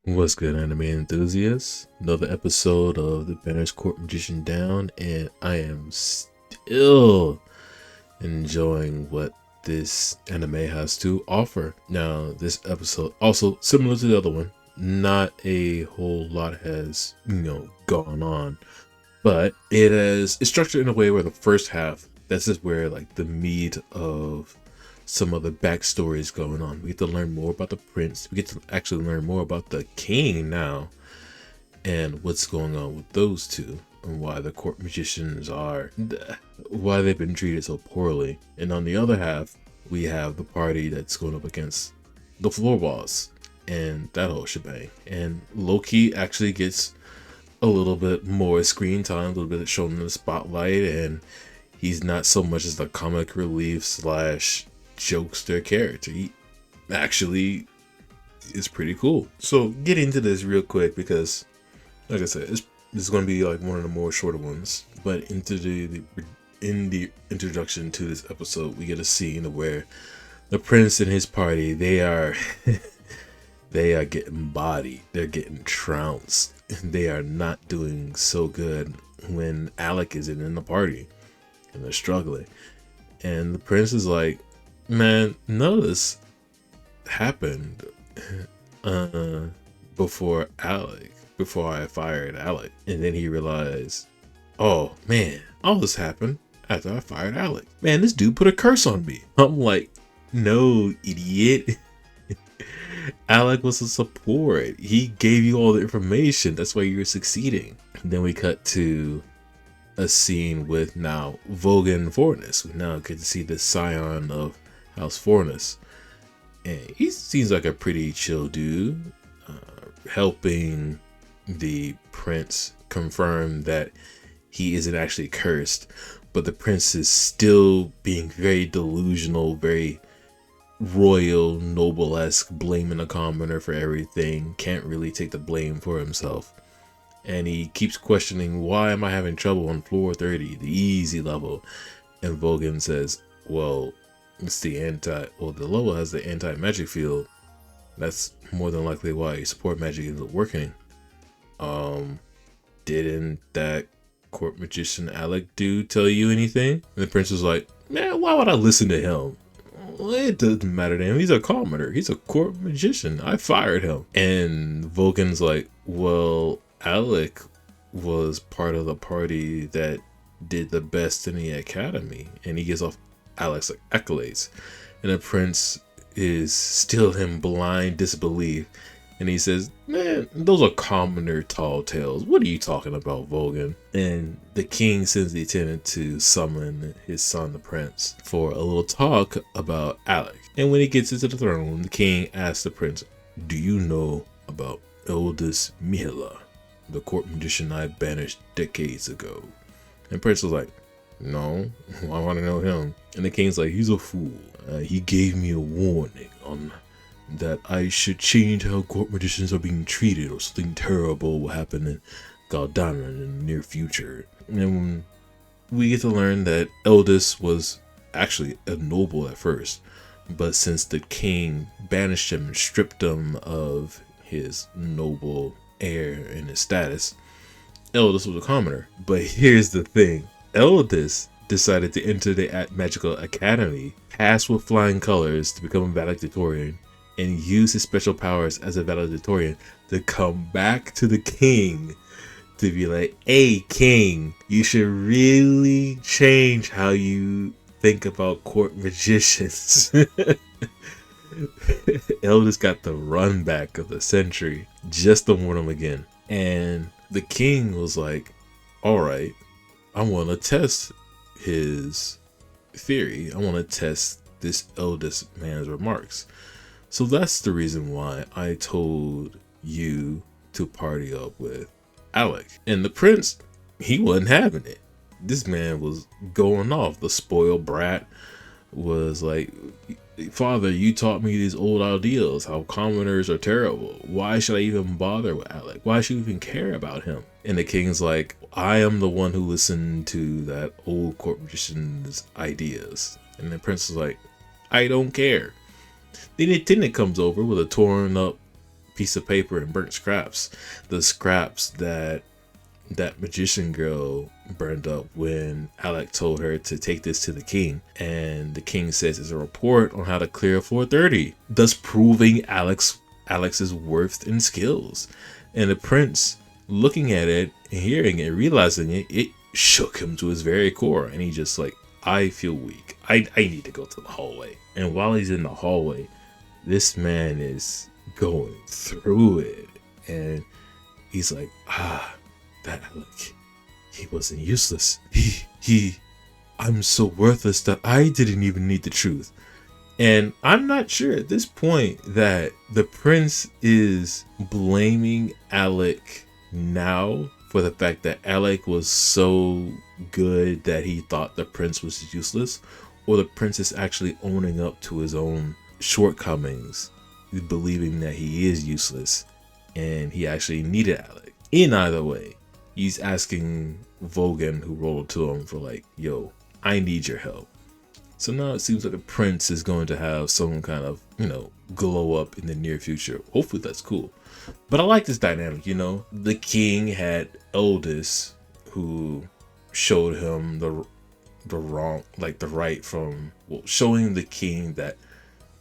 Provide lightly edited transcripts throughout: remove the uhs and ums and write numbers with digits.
What's good, anime enthusiasts? Another episode of the Banished Court Magician down, and I am still enjoying what this anime has to offer. Now, this episode, also similar to the other one, not a whole lot has, gone on, but it's structured in a way where the first half, this is where like the meat of some of the backstory is going on. We get to learn more about the prince. We get to actually learn more about the king now and what's going on with those two and why the court magicians why they've been treated so poorly. And on the other half, we have the party that's going up against the floor boss and that whole shebang. And Loki actually gets a little bit more screen time, a little bit shown in the spotlight, and he's not so much as the comic relief / jokester character. He actually is pretty cool. So get into this real quick because, like I said, this is going to be like one of the more shorter ones. But in the introduction to this episode, we get a scene where the prince and his party, they are getting bodied. They're getting trounced. They are not doing so good when Alec isn't in the party, and they're struggling. And the prince is like, man, none of this happened before I fired Alec. And then he realized, oh man, all this happened after I fired Alec. Man, this dude put a curse on me. I'm like, no, idiot. Alec was a support. He gave you all the information. That's why you were succeeding. And then we cut to a scene with now Vogan Fornus. We now get to see the scion of House Fornus, and he seems like a pretty chill dude, helping the prince confirm that he isn't actually cursed, but the prince is still being very delusional, very royal, noble-esque, blaming the commoner for everything, can't really take the blame for himself. And he keeps questioning, why am I having trouble on floor 30, the easy level? And Vogan says, well, it's the level has the anti-magic field. That's more than likely why your support magic isn't working. Didn't that court magician Alec dude tell you anything? And the prince was like, man, why would I listen to him? Well, it doesn't matter to him. He's a commoner. He's a court magician. I fired him. And Vogan's like, well, Alec was part of the party that did the best in the academy, and he gives off Alec's accolades. And the prince is still in blind disbelief, and he says, man, those are commoner tall tales. What are you talking about, Vogan? And the king sends the attendant to summon his son, the prince, for a little talk about Alec. And when he gets into the throne room, the king asks the prince, do you know about eldest Mihila, the court magician I banished decades ago? And Prince was like, no, I want to know him. And the king's like, he's a fool. He gave me a warning on that I should change how court magicians are being treated, or something terrible will happen in Galdana in the near future. And we get to learn that Eldest was actually a noble at first, but since the king banished him and stripped him of his noble air and his status, Eldest was a commoner. But here's the thing. Eldest decided to enter the Magical Academy, pass with flying colors to become a valedictorian, and use his special powers as a valedictorian to come back to the king to be like, hey king, you should really change how you think about court magicians. Eldest got the run back of the century just to warn him again. And the king was like, all right, I want to test his theory. I want to test this eldest man's remarks. So that's the reason why I told you to party up with Alec. And the prince, he wasn't having it. This man was going off. The spoiled brat was like, Father, you taught me these old ideals, how commoners are terrible. Why should I even bother with Alec? Why should I even care about him? And the king's like, I am the one who listened to that old court magician's ideas. And the prince is like, I don't care. The attendant comes over with a torn up piece of paper and burnt scraps. The scraps that magician girl burned up when Alec told her to take this to the king. And the king says it's a report on how to clear 430, thus proving Alex's worth and skills. And the prince, looking at it and hearing it, realizing it shook him to his very core. And he just like, I feel weak. I need to go to the hallway. And while he's in the hallway, this man is going through it. And he's like, that Alec, he wasn't useless. I'm so worthless that I didn't even need the truth. And I'm not sure at this point that the prince is blaming Alec now for the fact that Alec was so good that he thought the prince was useless, or the prince is actually owning up to his own shortcomings, believing that he is useless and he actually needed Alec. In either way, he's asking Vogan, who rolled to him, for like, yo, I need your help. So now it seems like the prince is going to have some kind of, glow up in the near future. Hopefully that's cool. But I like this dynamic, The king had eldest who showed him the wrong, like the right from, showing the king that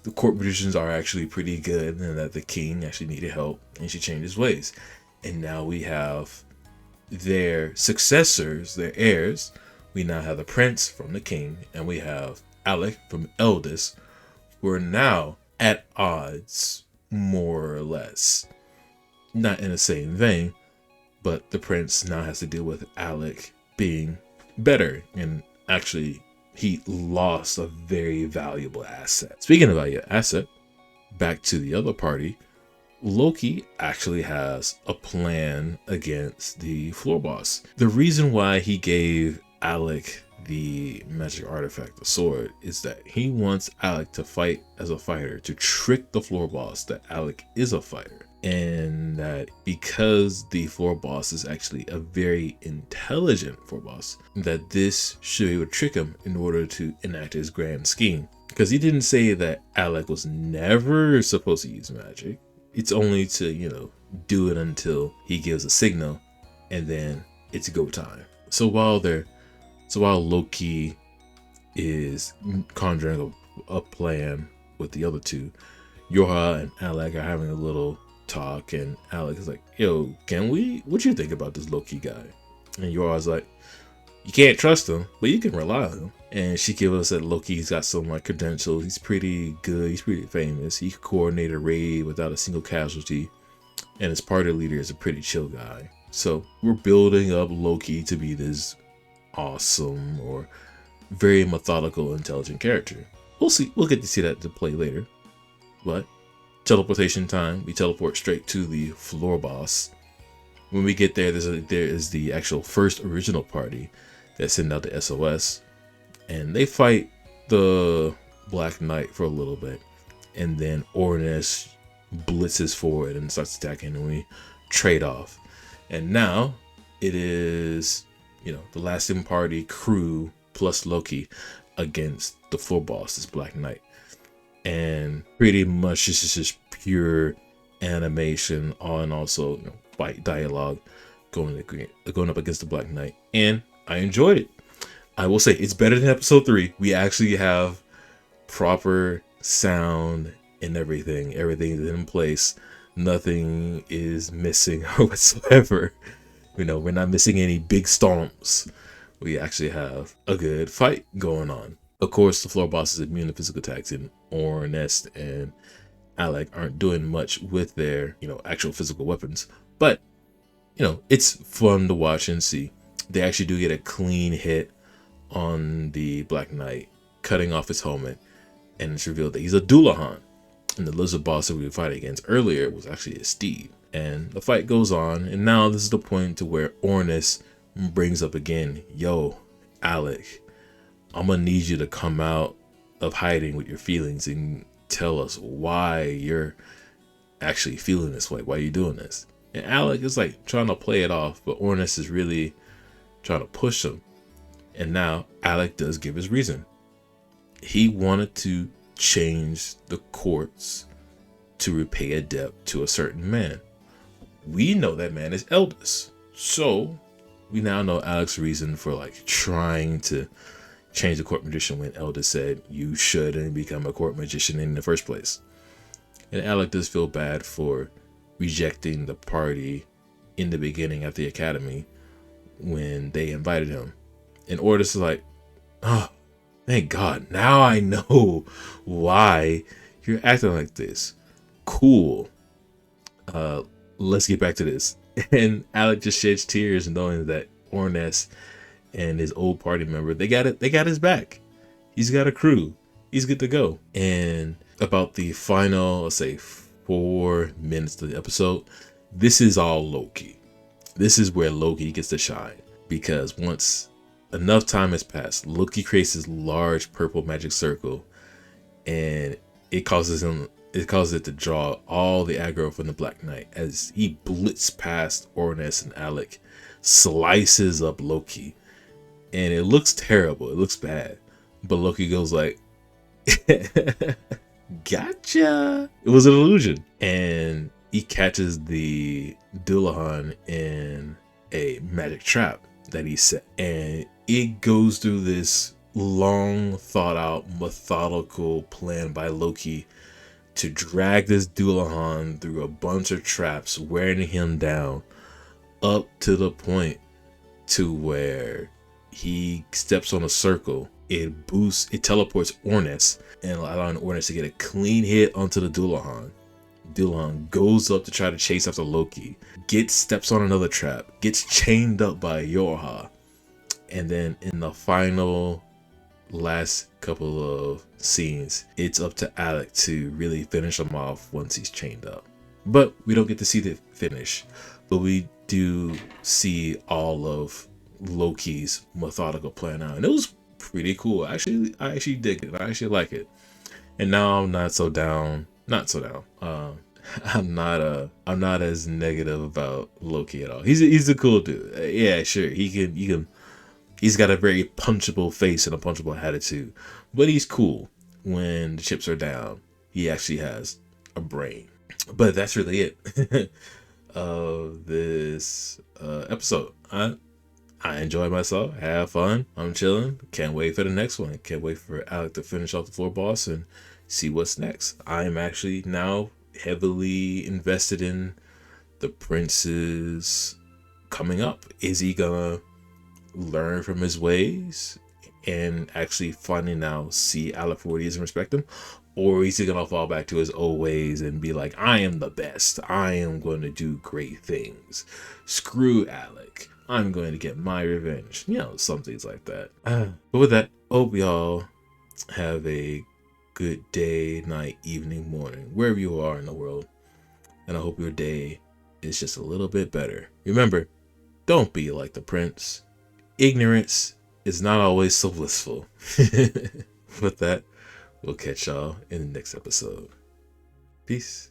the court magicians are actually pretty good and that the king actually needed help and she changed his ways. And now we have their successors, their heirs. We now have the prince from the king, and we have Alec from eldest, who are now at odds, more or less. Not in the same vein, but the prince now has to deal with Alec being better, and actually he lost a very valuable asset. Speaking of valuable asset, back to the other party, Loki actually has a plan against the floor boss. The reason why he gave Alec the magic artifact, the sword, is that he wants Alec to fight as a fighter, to trick the floor boss that Alec is a fighter. And that because the floor boss is actually a very intelligent floor boss, that this should be able to trick him in order to enact his grand scheme. Because he didn't say that Alec was never supposed to use magic. It's only to, do it until he gives a signal, and then it's go time. So while Loki is conjuring a plan with the other two, Yorha and Alec are having a little talk, and Alec is like, yo, what you think about this Loki guy? And Yorha's like, you can't trust him, but you can rely on him. And she gives us that Loki's got some credentials. He's pretty good. He's pretty famous. He could coordinate a raid without a single casualty. And his party leader is a pretty chill guy. So we're building up Loki to be this awesome or very methodical, intelligent character. We'll see. We'll get to see that to play later. But teleportation time. We teleport straight to the floor boss. When we get there, there is the actual first original party that send out the SOS, and they fight the Black Knight for a little bit, and then Ornis blitzes forward and starts attacking, and we trade off. And now it is, the last in party crew plus Loki against the floor boss, this Black Knight. And pretty much it's just pure animation and also fight dialogue going up against the Black Knight. And I enjoyed it. I will say it's better than episode 3. We actually have proper sound and everything. Everything is in place. Nothing is missing whatsoever. We're not missing any big stomps. We actually have a good fight going on. Of course, the floor boss is immune to physical attacks, and Ornest and Alec aren't doing much with their, actual physical weapons. But, it's fun to watch and see. They actually do get a clean hit on the Black Knight, cutting off his helmet, and it's revealed that he's a Doulahan. And the lizard boss that we were fighting against earlier was actually a Steed. And the fight goes on, and now this is the point to where Ornis brings up again, yo, Alec, I'm gonna need you to come out of hiding with your feelings and tell us why you're actually feeling this way, why you're doing this. And Alec is trying to play it off, but Ornis is really trying to push him. And now Alec does give his reason. He wanted to change the courts to repay a debt to a certain man. We know that man is Eldest. So we now know Alec's reason for like trying to change the court magician when Eldest said you shouldn't become a court magician in the first place. And Alec does feel bad for rejecting the party in the beginning at the academy when they invited him. And Ordis is like, oh, thank God, now I know why you're acting like this. Cool. Let's get back to this. And Alec just sheds tears knowing that Orness and his old party member, they got his back. He's got a crew. He's good to go. And about the final, let's say 4 minutes of the episode, this is all Loki. This is where Loki gets to shine, because once enough time has passed, Loki creates this large purple magic circle, and it causes it to draw all the aggro from the Black Knight as he blitzes past Orness and Alec, slices up Loki, and it looks terrible. It looks bad, but Loki goes like, "Gotcha!" It was an illusion, and he catches the Dullahan in a magic trap that he set, and it goes through this long thought out methodical plan by Loki to drag this Dullahan through a bunch of traps, wearing him down up to the point to where he steps on a circle. It teleports Orness, and allowing Orness to get a clean hit onto the Dullahan. Dullahan goes up to try to chase after Loki, steps on another trap, gets chained up by Yorha, and then in the final last couple of scenes, it's up to Alec to really finish him off once he's chained up. But we don't get to see the finish, but we do see all of Loki's methodical plan out, and it was pretty cool. I actually dig it. I actually like it. And now I'm not so down. I'm not as negative about Loki at all. He's a cool dude. Yeah, sure. He's got a very punchable face and a punchable attitude, but he's cool when the chips are down. He actually has a brain. But that's really it of this episode. I enjoy myself, have fun, I'm chilling. Can't wait for the next one. Can't wait for Alec to finish off the floor boss and see what's next. I'm actually now heavily invested in the prince's coming up. Is he gonna learn from his ways and actually finally now see Alec for what he is and respect him? Or is he gonna fall back to his old ways and be like, I am the best, I am going to do great things, screw Alec, I'm going to get my revenge? You know, some things like that. But with that, hope y'all have a good day, night, evening, morning, wherever you are in the world. And I hope your day is just a little bit better. Remember, don't be like the prince. Ignorance is not always so blissful. With that, we'll catch y'all in the next episode. Peace.